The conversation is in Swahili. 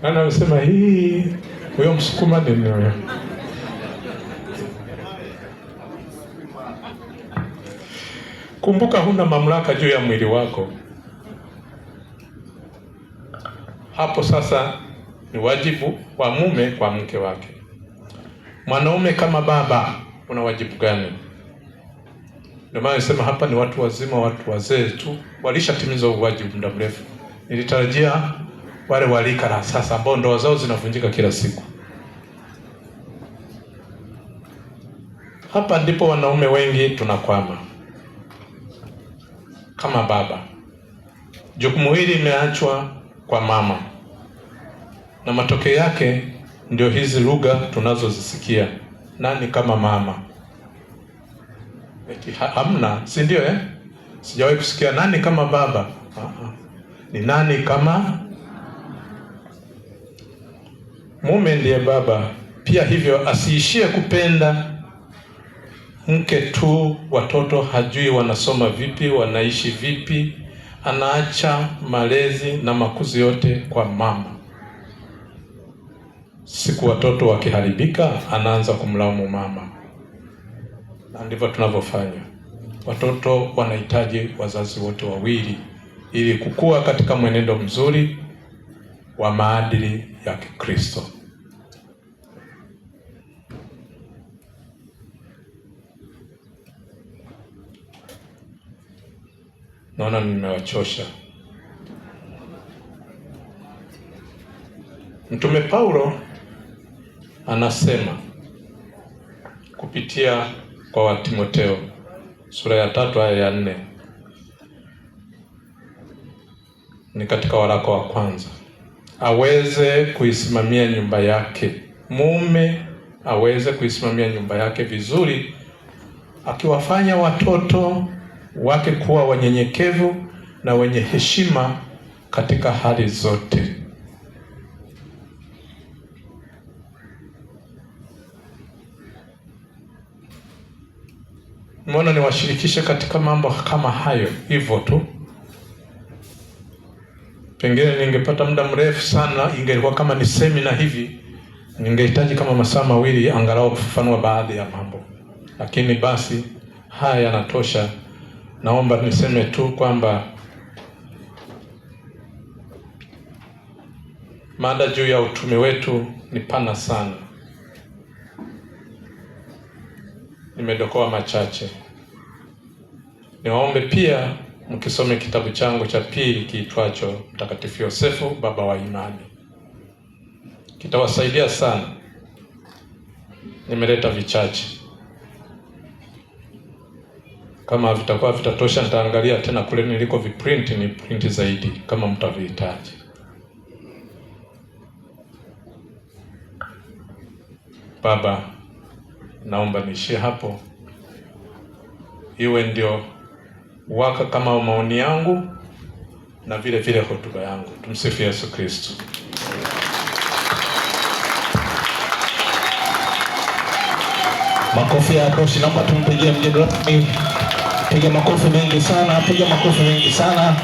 Nani anasema hii huyo Msukuma nini huyo? Kumbuka huna mamlaka juu ya mwili wako. Hapo sasa ni wajibu wa mume kwa mke wake. Mwanaume kama baba una wajibu gani? Ndio maana nasema hapa ni watu wazima, watu wazee tu walishatimiza wajibu muda mrefu. Nilitarajia wale walika la sasa ambao ndoa zao zinavunjika kila siku. Hapa ndipo wanaume wengi tunakwama. Kama baba, jukumu hili limeachwa kwa mama, na matokeo yake ndio hizi lugha tunazozisikia. Nani kama mama? Eti hamna, si ndio eh? Sijawahi kusikia nani kama baba. Ni nani kama mume? Ndiye baba pia. Hivyo asiishie kupenda mke tu, watoto hajui wanasoma vipi, wanaishi vipi, anaacha malezi na makuzi yote kwa mama. Siku watoto wakiharibika, anaanza kumlaumu mama. Na ndivyo tunavyofanya. Watoto wanahitaji wazazi wote wawili ili kukua katika mwenendo mzuri wa maadili ya Kikristo. Naona nimewachosha. Mtume Paulo anasema kupitia kwa Watimoteo sura ya 3 aya ya 4, ni katika waraka wa kwanza, aweze kuisimamia nyumba yake. Mume aweze kuisimamia nyumba yake vizuri, akiwafanya watoto wake kuwa wanyenyekevu na wenye heshima katika hali zote. Mbona niwashirikishe katika mambo kama hayo hivyo tu? Pengine ningepata muda mrefu sana, ingelikuwa kama ni semina hivi, ningehitaji kama masaa mawili angalau kufafanua baadhi ya mambo. Lakini basi haya yanatosha. Naomba niseme tu kwamba mada juu ya utume wetu ni pana sana. Nimedokoa machache. Niwaombe pia mkisome kitabu changu cha pili kiitwacho Mtakatifu Yosefu, Baba wa Imani. Kitawasaidia sana. Nimeleta vichache. Kama vitakuwa vitatosha, nitaangalia tena kule niliko viprint, ni print zaidi kama mtavihitaji. Baba, naomba niishie hapo, iwe ndio waka kama maoni yangu na vile vile hotuba yangu. Tumsifu Yesu Kristo. Makofi ya toshi. Naomba tumpigie mgeni rasmi. Piga makofi mengi sana, piga makofi mengi sana.